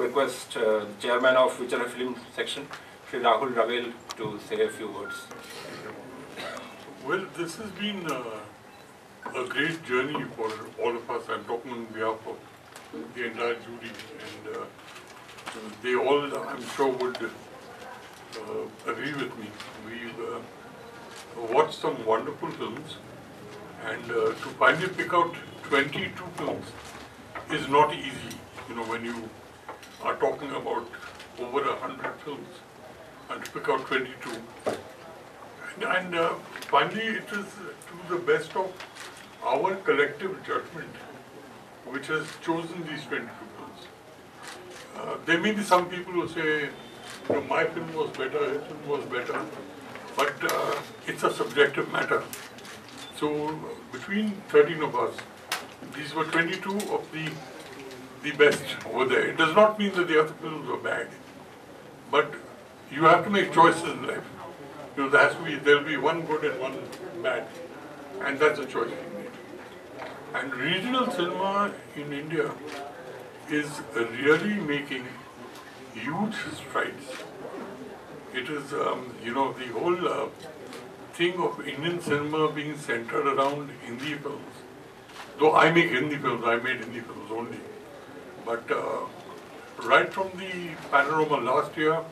request the chairman of Future Film Section, Shri Rahul Rawail, to say a few words. Well, this has been a great journey for all of us. I'm talking on behalf of the entire jury, and they all, I'm sure, would agree with me. We've watched some wonderful films, and to finally pick out 22 films is not easy. You know, when you are talking about over 100 films, and to pick out 22. And finally, it is to the best of our collective judgment which has chosen these 22 films. There may be some people who say, you know, my film was better, his film was better, but it's a subjective matter. So between 13 of us, these were 22 of the best over there. It does not mean that the other films were bad, but you have to make choices in life. You know, there'll be one good and one bad, and that's a choice we made. And regional cinema in India is really making huge strides. It is, you know, the whole thing of Indian cinema being centered around Hindi films. Though I make Hindi films, I made Hindi films only. But right from the Panorama last year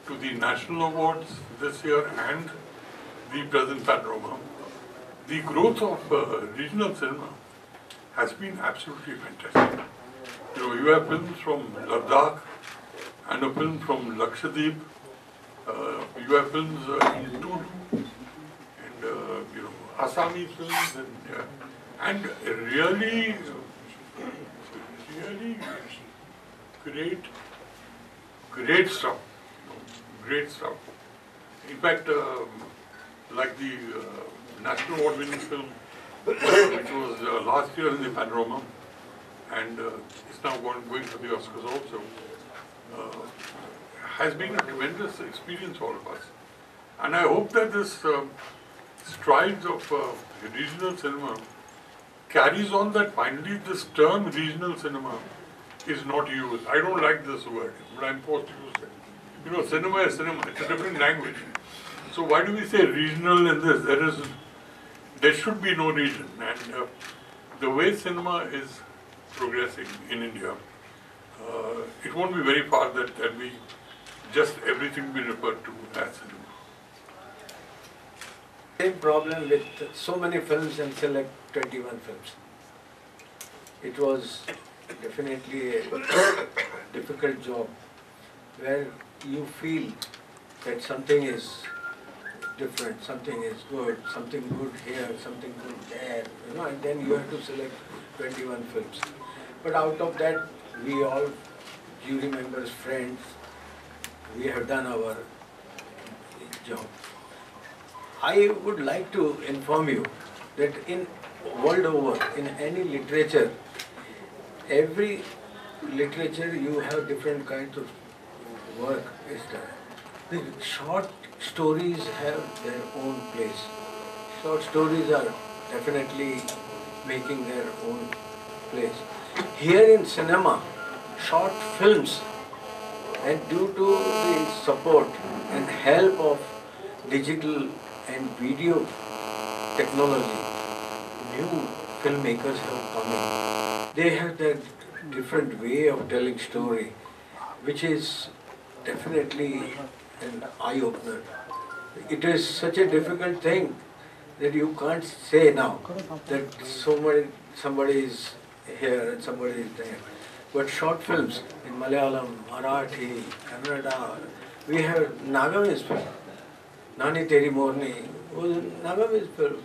to the national awards this year and the present Panorama, the growth of regional cinema has been absolutely fantastic. You know, you have films from Ladakh and a film from Lakshadweep. You have films in Tulu and you know, Assamese films and really great stuff. Great stuff. In fact, like the National Award winning film, which was last year in the Panorama, and it's now going for the Oscars also, has been a tremendous experience for all of us. And I hope that this strides of regional cinema carries on, that finally this term regional cinema is not used. I don't like this word, but I'm forced to use it. You know, cinema is cinema, it's a different language. So why do we say regional in this? There should be no region. And the way cinema is progressing in India, it won't be very far that we just everything be referred to as cinema. Same problem with so many films and select 21 films. It was definitely a difficult job where you feel that something is different, something is good, something good here, something good there, you know, and then you have to select 21 films. But out of that, we all, jury members, friends, we have done our job. I would like to inform you that in world over, in any literature, every literature you have different kinds of work is done. The short stories have their own place. Short stories are definitely making their own place. Here in cinema, short films, and due to the support and help of digital and video technology, new filmmakers have come in. They have their different way of telling story, which is definitely an eye-opener. It is such a difficult thing that you can't say now that somebody is here and somebody is there. But short films in Malayalam, Marathi, Kannada, we have Nagamis film. Nani Teri Morni was Nagamis film.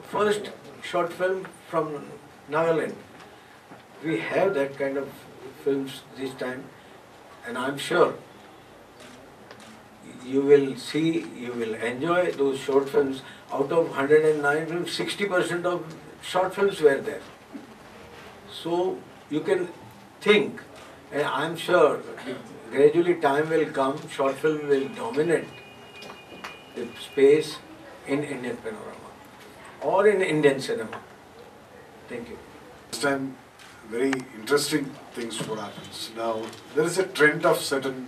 First short film from Nagaland. We have that kind of films this time, and I'm sure you will see, you will enjoy those short films. Out of 109 films, 60% of short films were there. So you can think, and I'm sure gradually time will come, short film will dominate the space in Indian panorama or in Indian cinema. Thank you. This time very interesting things what happens. Now, there is a trend of certain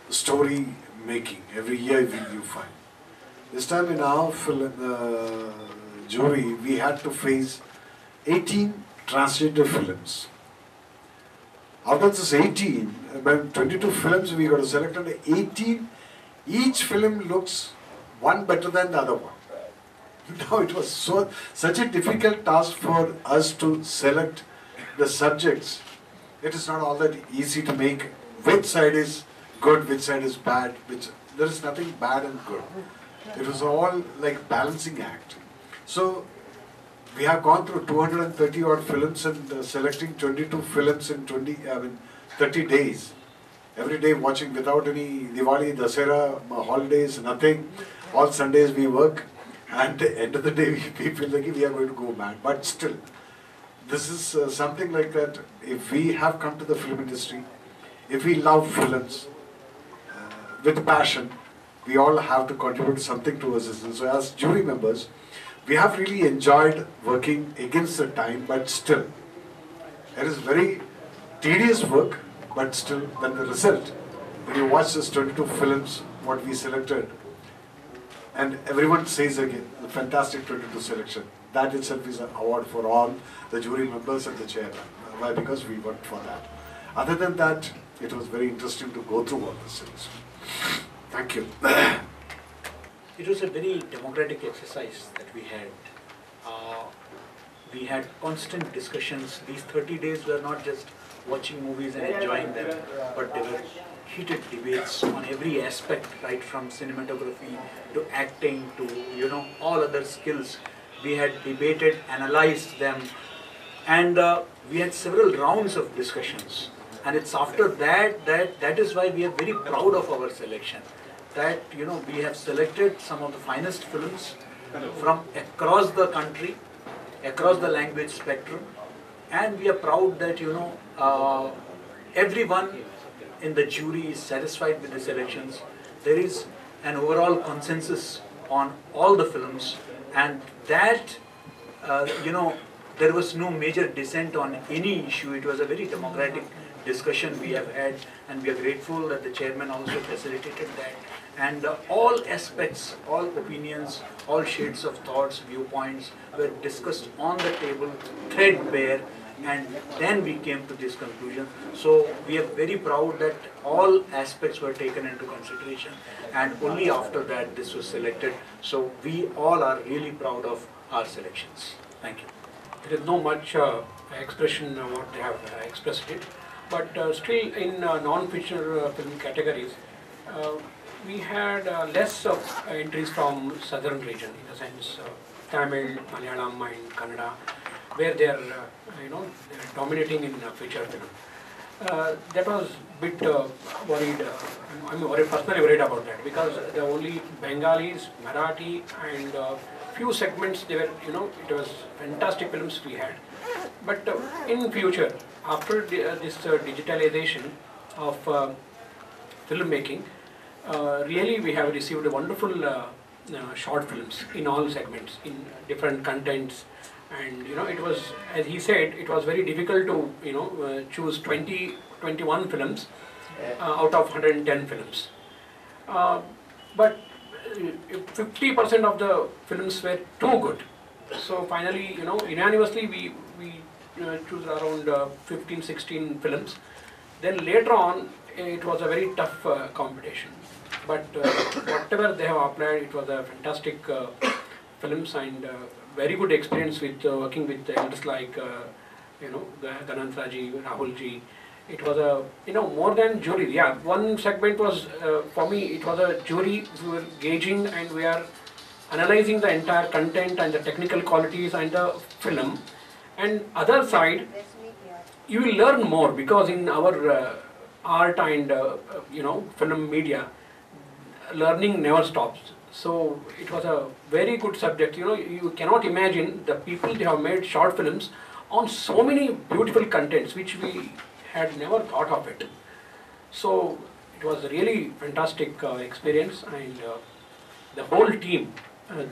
story making. Every year you find. This time in our jury, we had to face 18 transgender films. Out of this 18, about 22 films we got to select, and 18, each film looks one better than the other one. Now it was such a difficult task for us to select the subjects. It is not all that easy to make which side is good, which side is bad, there is nothing bad and good. It was all like balancing act. So we have gone through 230 odd films and selecting 22 films in 30 days. Every day watching without any Diwali, Dasera, holidays, nothing. All Sundays we work, and at the end of the day we feel like we are going to go mad. But still, this is something like that. If we have come to the film industry, if we love films with passion, we all have to contribute something towards this. And so as jury members, we have really enjoyed working against the time, but still, it is very tedious work, but still, then the result, when you watch this 22 films, what we selected, and everyone says again, the fantastic 22 selection, that itself is an award for all the jury members and the chairman. Why? Because we worked for that. Other than that, it was very interesting to go through all this things. Thank you. It was a very democratic exercise that we had. We had constant discussions. These 30 days were not just watching movies and enjoying them, but there were heated debates on every aspect, right from cinematography to acting to all other skills. We had debated, analyzed them, and we had several rounds of discussions. And it's after that is why we are very proud of our selection. That we have selected some of the finest films from across the country, across the language spectrum, and we are proud that everyone in the jury is satisfied with the selections. There is an overall consensus on all the films, and that there was no major dissent on any issue. It was a very democratic discussion we have had, and we are grateful that the chairman also facilitated that. And all aspects, all opinions, all shades of thoughts, viewpoints were discussed on the table, threadbare, and then we came to this conclusion. So we are very proud that all aspects were taken into consideration, and only after that this was selected. So we all are really proud of our selections. Thank you. There is no much expression what they have expressed it, but still in non-feature film categories, we had less of entries from southern region, in the sense Tamil, Malayalam and Kannada, where they are they're dominating in feature film. That was a bit worried. I'm personally worried about that, because the only Bengalis, Marathi and few segments they were, it was fantastic films we had. But in future, after this digitalization of filmmaking, really we have received wonderful short films in all segments, in different contents, and it was, as he said, it was very difficult to choose 21 films out of 110 films. But 50% of the films were too good. So finally, unanimously we choose around 15-16 films. Then later on, it was a very tough competition. But whatever they have applied, it was a fantastic films, and very good experience with working with elders like Ganantraji, Rahul ji. It was a more than jury. Yeah, one segment was for me. It was a jury. We were gauging and we are analyzing the entire content and the technical qualities and the film. And other side, you will learn more, because in our art and film media, learning never stops. So it was a very good subject. You cannot imagine the people, they have made short films on so many beautiful contents which we had never thought of it. So it was a really fantastic experience, and the whole team,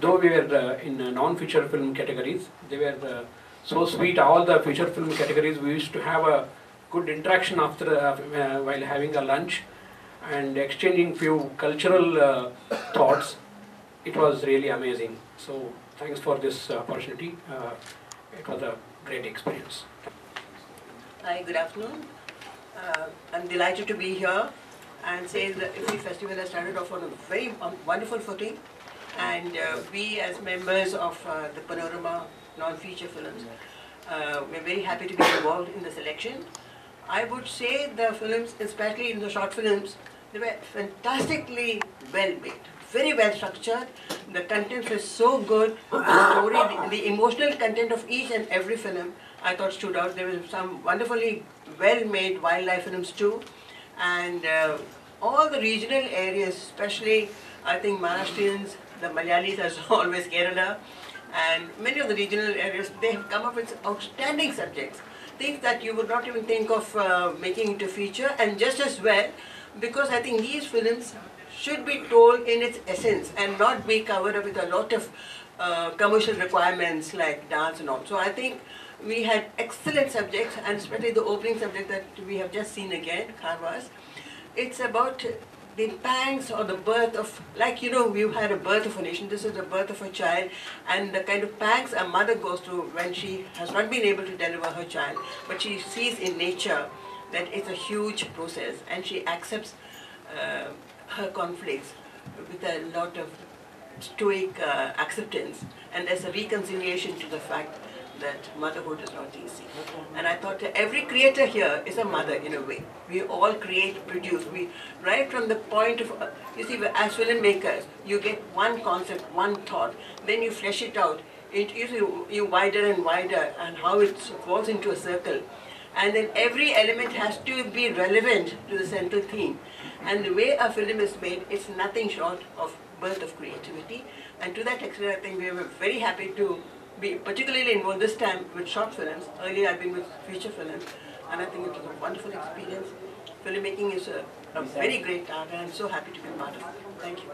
though we were in non-feature film categories, they were so sweet. All the feature film categories, we used to have a good interaction after while having a lunch and exchanging few cultural thoughts. It was really amazing. So thanks for this opportunity. It was a great experience. Hi, good afternoon. I'm delighted to be here and say the Iffi Festival has started off on a very wonderful footing, and we as members of the Panorama non-feature films, we're very happy to be involved in the selection. I would say the films, especially in the short films, they were fantastically well made, very well structured. The content was so good. The story, the emotional content of each and every film, I thought stood out. There were some wonderfully well-made wildlife films too, and all the regional areas, especially I think Maharashtrians, the Malayalis, as always Kerala, and many of the regional areas, they have come up with outstanding subjects, things that you would not even think of making into feature, and just as well, because I think these films should be told in its essence and not be covered up with a lot of commercial requirements like dance and all. So I think we had excellent subjects, and especially the opening subject that we have just seen again, Kharwas. It's about the pangs or the birth of, like we've had a birth of a nation, this is the birth of a child, and the kind of pangs a mother goes through when she has not been able to deliver her child, but she sees in nature that it's a huge process, and she accepts her conflicts with a lot of stoic acceptance, and there's a reconciliation to the fact that motherhood is not easy. And I thought every creator here is a mother in a way. We all create, produce. We, right from the point of, you see, as filmmakers, you get one concept, one thought, then you flesh it out. You wider and wider, and how it falls into a circle. And then every element has to be relevant to the central theme. And the way a film is made, it's nothing short of birth of creativity. And to that extent, I think we were very happy to be particularly involved this time with short films. Earlier I've been with feature films, and I think it was a wonderful experience. Filmmaking is a very great art, and I'm so happy to be part of it. Thank you.